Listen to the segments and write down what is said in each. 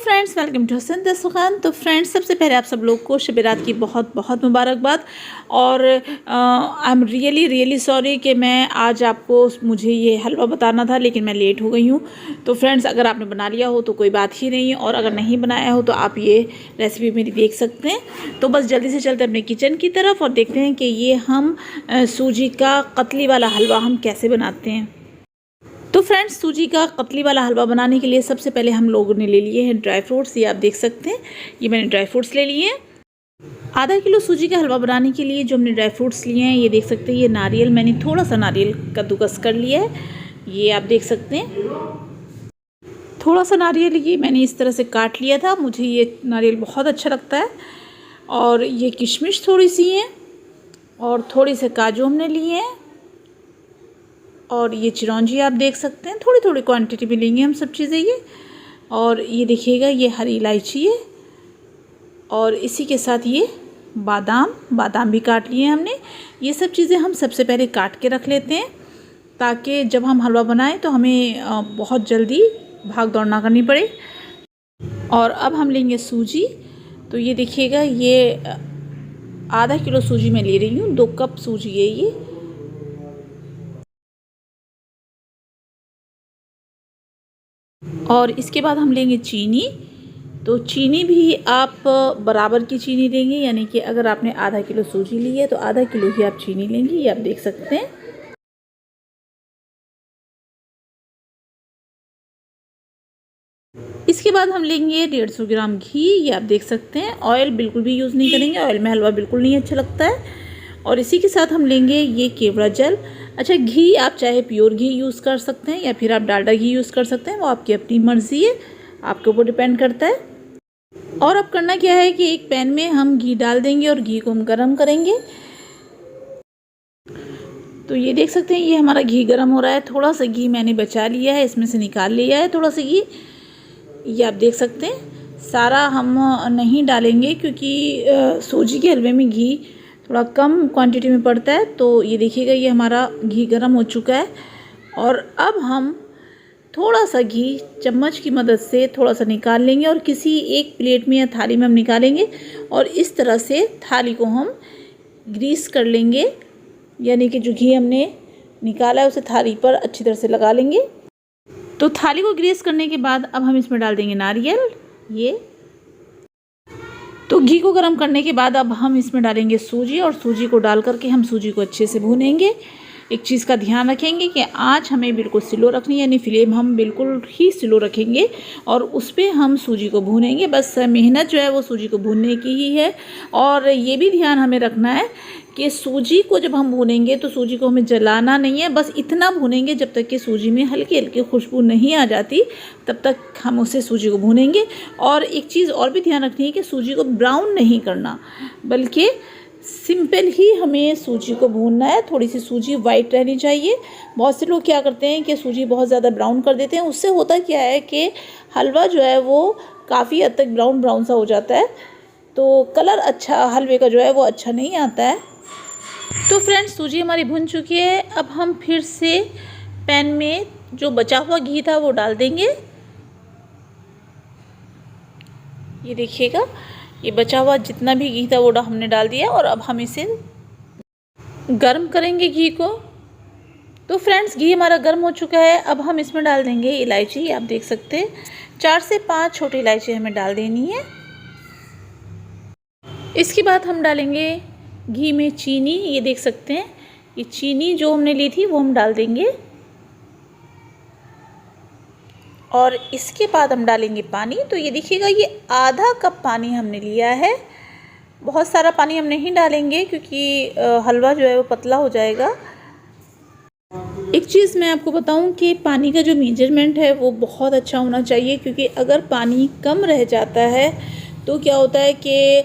Friends, welcome to Hasan दस्तरखान। तो friends, सबसे पहले आप सब लोग को शब रात की बहुत बहुत मुबारकबाद। और आई एम रियली सॉरी कि मैं आज आपको मुझे ये हलवा बताना था, लेकिन मैं लेट हो गई हूँ। तो फ्रेंड्स, अगर आपने बना लिया हो तो कोई बात ही नहीं है, और अगर नहीं बनाया हो तो आप ये रेसिपी मेरी देख सकते हैं। तो बस जल्दी से चलते अपने किचन की तरफ और देखते हैं कि ये हम सूजी का कतली वाला हलवा हम कैसे बनाते हैं। तो फ्रेंड्स, सूजी का कतली वाला हलवा बनाने के लिए सबसे पहले हम लोगों ने ले लिए हैं ड्राई फ्रूट्स। ये आप देख सकते हैं, ये मैंने ड्राई फ्रूट्स ले लिए हैं। आधा किलो सूजी का हलवा बनाने के लिए जो हमने ड्राई फ्रूट्स लिए हैं, ये देख सकते हैं, ये नारियल, मैंने थोड़ा सा नारियल कद्दूकस कर लिया है, ये आप देख सकते हैं। थोड़ा सा नारियल ये मैंने इस तरह से काट लिया था, मुझे ये नारियल बहुत अच्छा लगता है। और ये किशमिश थोड़ी सी हैं, और थोड़ी से काजू हमने लिए हैं, और ये चिरौंजी आप देख सकते हैं, थोड़ी थोड़ी क्वांटिटी में लेंगे हम सब चीज़ें ये। और ये देखिएगा, ये हरी इलायची है, और इसी के साथ ये बादाम भी काट लिए हैं हमने। ये सब चीज़ें हम सबसे पहले काट के रख लेते हैं, ताकि जब हम हलवा बनाएं तो हमें बहुत जल्दी भाग दौड़ ना करनी पड़े। और अब हम लेंगे सूजी। तो ये देखिएगा, ये आधा किलो सूजी मैं ले रही हूँ, 2 कप सूजी है ये। और इसके बाद हम लेंगे चीनी। तो चीनी भी आप बराबर की चीनी लेंगे, यानी कि अगर आपने आधा किलो सूजी ली है तो आधा किलो ही आप चीनी लेंगे, ये आप देख सकते हैं। इसके बाद हम लेंगे 150 ग्राम घी, ये आप देख सकते हैं। ऑयल बिल्कुल भी यूज़ नहीं करेंगे, ऑयल में हलवा बिल्कुल नहीं अच्छा लगता है। और इसी के साथ हम लेंगे ये केवड़ा जल। अच्छा, घी आप चाहे प्योर घी यूज़ कर सकते हैं या फिर आप डालडा घी यूज़ कर सकते हैं, वो आपकी अपनी मर्ज़ी है, आपके ऊपर डिपेंड करता है। और अब करना क्या है कि एक पैन में हम घी डाल देंगे और घी को हम गरम करेंगे। तो ये देख सकते हैं, ये हमारा घी गरम हो रहा है। थोड़ा सा घी मैंने बचा लिया है, इसमें से निकाल लिया है थोड़ा सा घी, ये आप देख सकते हैं। सारा हम नहीं डालेंगे क्योंकि सूजी के हलवे में घी थोड़ा कम क्वांटिटी में पड़ता है। तो ये देखिएगा, ये हमारा घी गरम हो चुका है। और अब हम थोड़ा सा घी चम्मच की मदद से थोड़ा सा निकाल लेंगे और किसी एक प्लेट में या थाली में हम निकालेंगे, और इस तरह से थाली को हम ग्रीस कर लेंगे, यानी कि जो घी हमने निकाला है उसे थाली पर अच्छी तरह से लगा लेंगे। तो थाली को ग्रीस करने के बाद अब हम इसमें डाल देंगे नारियल। ये तो घी को गर्म करने के बाद अब हम इसमें डालेंगे सूजी, और सूजी को डाल करके हम सूजी को अच्छे से भूनेंगे। एक चीज़ का ध्यान रखेंगे कि आंच हमें बिल्कुल स्लो रखनी है, यानी फ्लेम हम बिल्कुल ही स्लो रखेंगे और उस पर हम सूजी को भूनेंगे। बस मेहनत जो है वो सूजी को भूनने की ही है। और ये भी ध्यान हमें रखना है कि सूजी को जब हम भूनेंगे तो सूजी को हमें जलाना नहीं है, बस इतना भूनेंगे जब तक कि सूजी में हल्की हल्की खुशबू नहीं आ जाती, तब तक हम उसे सूजी को भूनेंगे। और एक चीज़ और भी ध्यान रखनी है कि सूजी को ब्राउन नहीं करना, बल्कि सिंपल ही हमें सूजी को भूनना है। थोड़ी सी सूजी वाइट रहनी चाहिए। बहुत से लोग क्या करते हैं कि सूजी बहुत ज़्यादा ब्राउन कर देते हैं, उससे होता क्या है कि हलवा जो है वो काफ़ी हद तक ब्राउन सा हो जाता है, तो कलर अच्छा हलवे का जो है वो अच्छा नहीं आता है। तो फ्रेंड्स, सूजी हमारी भुन चुकी है। अब हम फिर से पैन में जो बचा हुआ घी था वो डाल देंगे। ये देखिएगा, ये बचा हुआ जितना भी घी था वो हमने डाल दिया, और अब हम इसे गर्म करेंगे घी को। तो फ्रेंड्स, घी हमारा गर्म हो चुका है। अब हम इसमें डाल देंगे इलायची, आप देख सकते हैं 4 से 5 छोटी इलायची हमें डाल देनी है। इसके बाद हम डालेंगे घी में चीनी, ये देख सकते हैं, ये चीनी जो हमने ली थी वो हम डाल देंगे। और इसके बाद हम डालेंगे पानी। तो ये देखिएगा, ये आधा कप पानी हमने लिया है। बहुत सारा पानी हम नहीं डालेंगे क्योंकि हलवा जो है वो पतला हो जाएगा। एक चीज़ मैं आपको बताऊं कि पानी का जो मेजरमेंट है वो बहुत अच्छा होना चाहिए, क्योंकि अगर पानी कम रह जाता है तो क्या होता है कि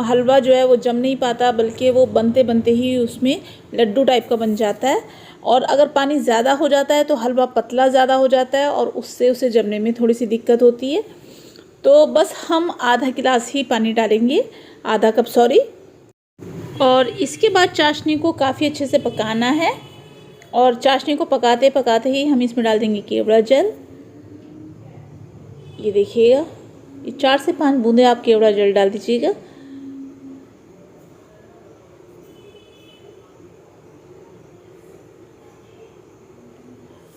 हलवा जो है वो जम नहीं पाता, बल्कि वो बनते बनते ही उसमें लड्डू टाइप का बन जाता है। और अगर पानी ज़्यादा हो जाता है तो हलवा पतला ज़्यादा हो जाता है, और उससे उसे जमने में थोड़ी सी दिक्कत होती है। तो बस हम आधा गिलास ही पानी डालेंगे, आधा कप सॉरी। और इसके बाद चाशनी को काफ़ी अच्छे से पकाना है, और चाशनी को पकाते पकाते ही हम इसमें डाल देंगे केवड़ा जल। ये देखिएगा, ये 4 से 5 बूंदे आप केवड़ा जल डाल दीजिएगा।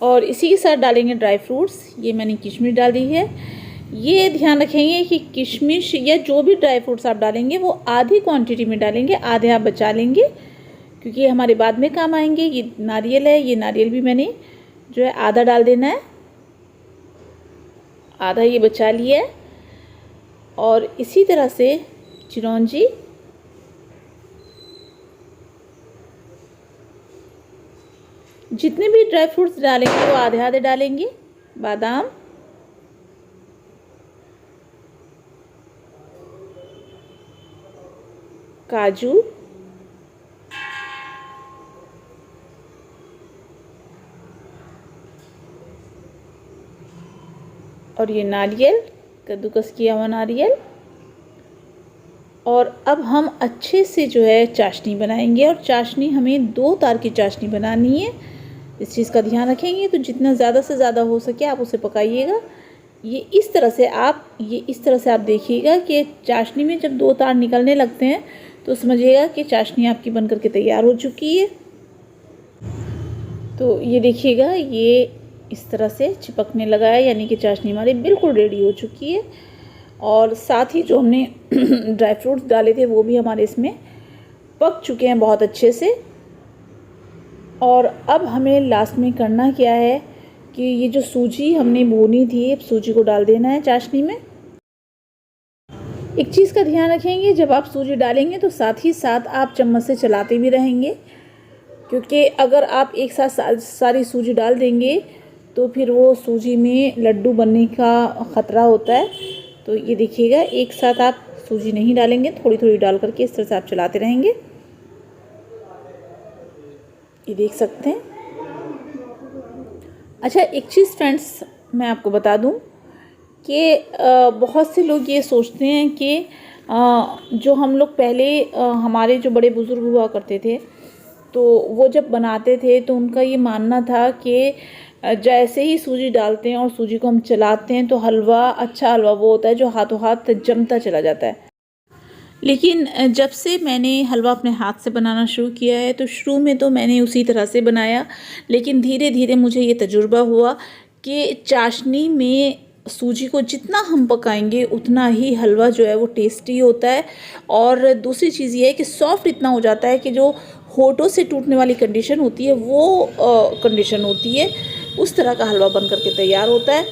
और इसी के साथ डालेंगे ड्राई फ्रूट्स। ये मैंने किशमिश डाल दी है। ये ध्यान रखेंगे कि किशमिश या जो भी ड्राई फ्रूट्स आप डालेंगे वो आधी क्वांटिटी में डालेंगे, आधे आप बचा लेंगे क्योंकि ये हमारे बाद में काम आएंगे। ये नारियल है, ये नारियल भी मैंने जो है आधा डाल देना है, आधा ये बचा लिया है। और इसी तरह से चिरौंजी, जितने भी ड्राई फ्रूट्स डालेंगे वो आधे आधे डालेंगे। बादाम, काजू, और ये नारियल, कद्दूकस किया हुआ नारियल। और अब हम अच्छे से जो है चाशनी बनाएंगे, और चाशनी हमें 2 तार की चाशनी बनानी है। इस चीज़ का ध्यान रखेंगे, तो जितना ज़्यादा से ज़्यादा हो सके आप उसे पकाइएगा। ये इस तरह से आप देखिएगा कि चाशनी में जब 2 तार निकलने लगते हैं तो समझिएगा कि चाशनी आपकी बन करके तैयार हो चुकी है। तो ये देखिएगा, ये इस तरह से चिपकने लगा है, यानी कि चाशनी हमारी बिल्कुल रेडी हो चुकी है। और साथ ही जो हमने ड्राई फ्रूट्स डाले थे वो भी हमारे इसमें पक चुके हैं बहुत अच्छे से। और अब हमें लास्ट में करना क्या है कि ये जो सूजी हमने भूनी थी, सूजी को डाल देना है चाशनी में। एक चीज़ का ध्यान रखेंगे, जब आप सूजी डालेंगे तो साथ ही साथ आप चम्मच से चलाते भी रहेंगे, क्योंकि अगर आप एक साथ सारी सूजी डाल देंगे तो फिर वो सूजी में लड्डू बनने का ख़तरा होता है। तो ये देखिएगा, एक साथ आप सूजी नहीं डालेंगे, थोड़ी थोड़ी डाल करके इस तरह से आप चलाते रहेंगे। ये देख सकते हैं। अच्छा, एक चीज़ फ्रेंड्स मैं आपको बता दूं कि बहुत से लोग ये सोचते हैं कि जो हम लोग पहले हमारे जो बड़े बुज़ुर्ग हुआ करते थे, तो वो जब बनाते थे तो उनका ये मानना था कि जैसे ही सूजी डालते हैं और सूजी को हम चलाते हैं तो हलवा, अच्छा हलवा वो होता है जो हाथों हाथ जमता चला जाता है। लेकिन जब से मैंने हलवा अपने हाथ से बनाना शुरू किया है तो शुरू में तो मैंने उसी तरह से बनाया, लेकिन धीरे धीरे मुझे ये तजुर्बा हुआ कि चाशनी में सूजी को जितना हम पकाएंगे उतना ही हलवा जो है वो टेस्टी होता है। और दूसरी चीज़ ये है कि सॉफ्ट इतना हो जाता है कि जो होठों से टूटने वाली कंडीशन होती है वो कंडीशन होती है, उस तरह का हलवा बन करके तैयार होता है।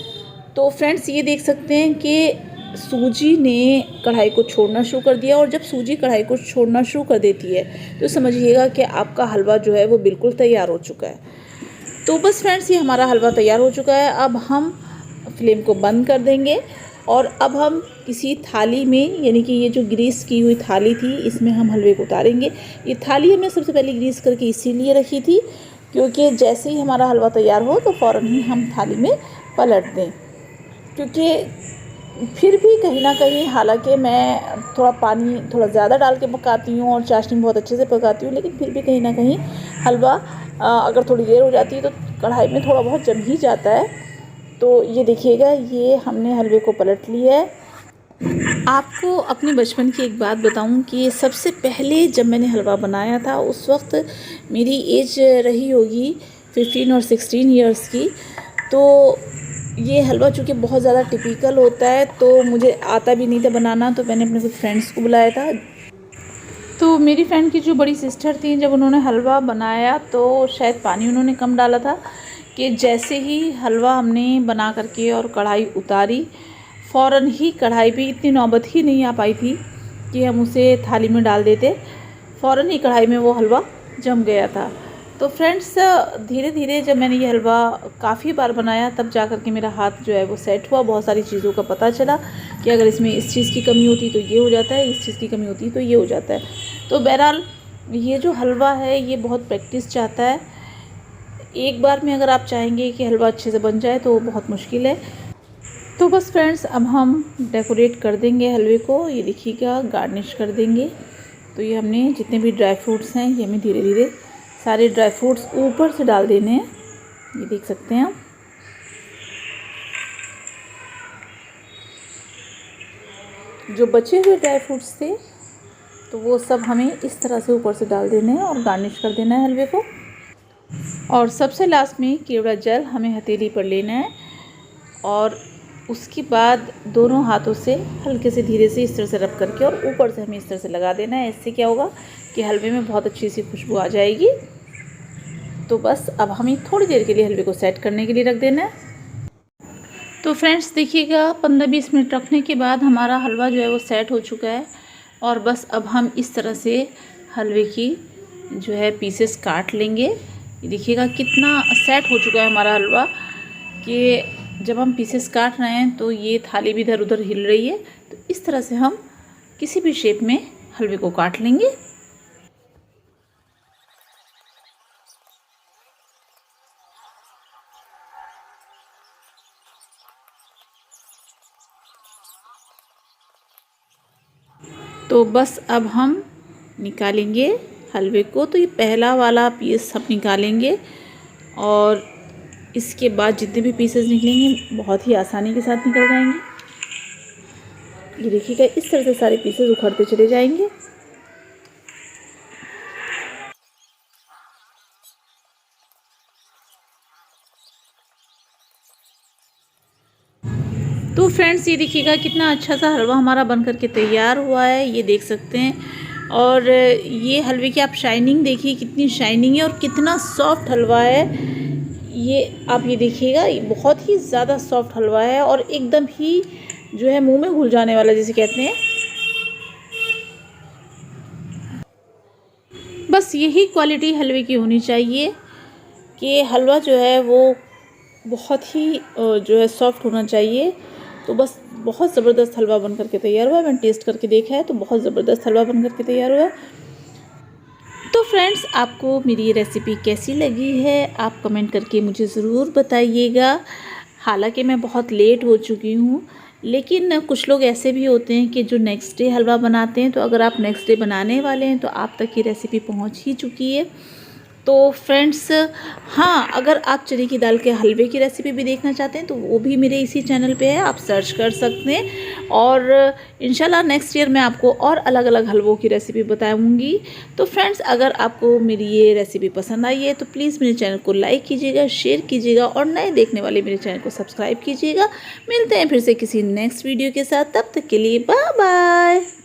तो फ्रेंड्स, ये देख सकते हैं कि सूजी ने कढ़ाई को छोड़ना शुरू कर दिया, और जब सूजी कढ़ाई को छोड़ना शुरू कर देती है तो समझिएगा कि आपका हलवा जो है वो बिल्कुल तैयार हो चुका है। तो बस फ्रेंड्स, ये हमारा हलवा तैयार हो चुका है। अब हम फ्लेम को बंद कर देंगे और अब हम किसी थाली में, यानी कि ये जो ग्रीस की हुई थाली थी, इसमें हम हलवे को उतारेंगे। ये थाली हमने सबसे पहले ग्रीस करके इसीलिए रखी थी क्योंकि जैसे ही हमारा हलवा तैयार हो तो फ़ौरन ही हम थाली में पलट दें। क्योंकि फिर भी कहीं ना कहीं, हालांकि मैं थोड़ा पानी थोड़ा ज़्यादा डाल के पकाती हूँ और चाशनी बहुत अच्छे से पकाती हूँ, लेकिन फिर भी कहीं ना कहीं हलवा अगर थोड़ी देर हो जाती है तो कढ़ाई में थोड़ा बहुत जम ही जाता है। तो ये देखिएगा, ये हमने हलवे को पलट लिया है। आपको अपने बचपन की एक बात बताऊं कि सबसे पहले जब मैंने हलवा बनाया था उस वक्त मेरी एज रही होगी 15 और 16 इयर्स की। तो ये हलवा चूँकि बहुत ज़्यादा टिपिकल होता है तो मुझे आता भी नहीं था बनाना, तो मैंने अपने कुछ फ्रेंड्स को बुलाया था। तो मेरी फ्रेंड की जो बड़ी सिस्टर थी, जब उन्होंने हलवा बनाया तो शायद पानी उन्होंने कम डाला था कि जैसे ही हलवा हमने बना करके और कढ़ाई उतारी, फ़ौरन ही कढ़ाई पे इतनी नौबत ही नहीं आ पाई थी कि हम उसे थाली में डाल देते, फ़ौरन ही कढ़ाई में वो हलवा जम गया था। तो फ्रेंड्स, धीरे धीरे जब मैंने ये हलवा काफ़ी बार बनाया तब जा कर के मेरा हाथ जो है वो सेट हुआ। बहुत सारी चीज़ों का पता चला कि अगर इसमें इस चीज़ की कमी होती तो ये हो जाता है, इस चीज़ की कमी होती तो ये हो जाता है। तो बहरहाल ये जो हलवा है ये बहुत प्रैक्टिस चाहता है। एक बार में अगर आप चाहेंगे कि हलवा अच्छे से बन जाए तो बहुत मुश्किल है। तो बस फ्रेंड्स, अब हम डेकोरेट कर देंगे हलवे को। ये देखिएगा, गार्निश कर देंगे। तो ये हमने जितने भी ड्राई फ्रूट्स हैं ये हमें धीरे धीरे सारे ड्राई फ्रूट्स ऊपर से डाल देने हैं। ये देख सकते हैं आप। जो बचे हुए ड्राई फ्रूट्स थे तो वो सब हमें इस तरह से ऊपर से डाल देना है और गार्निश कर देना है हलवे को। और सबसे लास्ट में केवड़ा जल हमें हथेली पर लेना है और उसके बाद दोनों हाथों से हल्के से धीरे से इस तरह से रब करके और ऊपर से हमें इस तरह से लगा देना है। इससे क्या होगा कि हलवे में बहुत अच्छी सी खुशबू आ जाएगी। तो बस अब हमें थोड़ी देर के लिए हलवे को सेट करने के लिए रख देना है। तो फ्रेंड्स देखिएगा 15-20 मिनट रखने के बाद हमारा हलवा जो है वो सेट हो चुका है। और बस अब हम इस तरह से हलवे की जो है पीसेस काट लेंगे। ये देखिएगा कितना सेट हो चुका है हमारा हलवा कि जब हम पीसेस काट रहे हैं तो ये थाली भी इधर उधर हिल रही है। तो इस तरह से हम किसी भी शेप में हलवे को काट लेंगे। तो बस अब हम निकालेंगे हलवे को। तो ये पहला वाला पीस हम निकालेंगे और इसके बाद जितने भी पीसेस निकलेंगे बहुत ही आसानी के साथ निकल जाएंगे। ये देखिएगा इस तरह से सारे पीसेस उखड़ते चले जाएंगे। तो फ्रेंड्स ये देखिएगा कितना अच्छा सा हलवा हमारा बन करके तैयार हुआ है, ये देख सकते हैं। और ये हलवे की आप शाइनिंग देखिए कितनी शाइनिंग है और कितना सॉफ्ट हलवा है। ये आप ये देखिएगा ये बहुत ही ज़्यादा सॉफ्ट हलवा है और एकदम ही जो है मुंह में घुल जाने वाला जिसे कहते हैं। बस यही क्वालिटी हलवे की होनी चाहिए कि हलवा जो है वो बहुत ही जो है सॉफ्ट होना चाहिए। तो बस बहुत ज़बरदस्त हलवा बन करके तैयार हुआ है। मैंने टेस्ट करके देखा है तो बहुत ज़बरदस्त हलवा बन करके तैयार हुआ है। तो फ्रेंड्स आपको मेरी ये रेसिपी कैसी लगी है आप कमेंट करके मुझे ज़रूर बताइएगा। हालांकि मैं बहुत लेट हो चुकी हूँ, लेकिन कुछ लोग ऐसे भी होते हैं कि जो नेक्स्ट डे हलवा बनाते हैं। तो अगर आप नेक्स्ट डे बनाने वाले हैं तो आप तक ये रेसिपी पहुँच ही चुकी है। तो फ्रेंड्स हाँ, अगर आप चने की दाल के हलवे की रेसिपी भी देखना चाहते हैं तो वो भी मेरे इसी चैनल पे है, आप सर्च कर सकते हैं। और इंशाल्लाह नेक्स्ट ईयर मैं आपको और अलग अलग हलवों की रेसिपी बताऊंगी। तो फ्रेंड्स अगर आपको मेरी ये रेसिपी पसंद आई है तो प्लीज़ मेरे चैनल को लाइक कीजिएगा, शेयर कीजिएगा और नए देखने वाले मेरे चैनल को सब्सक्राइब कीजिएगा। मिलते हैं फिर से किसी नेक्स्ट वीडियो के साथ, तब तक के लिए बाय बाय।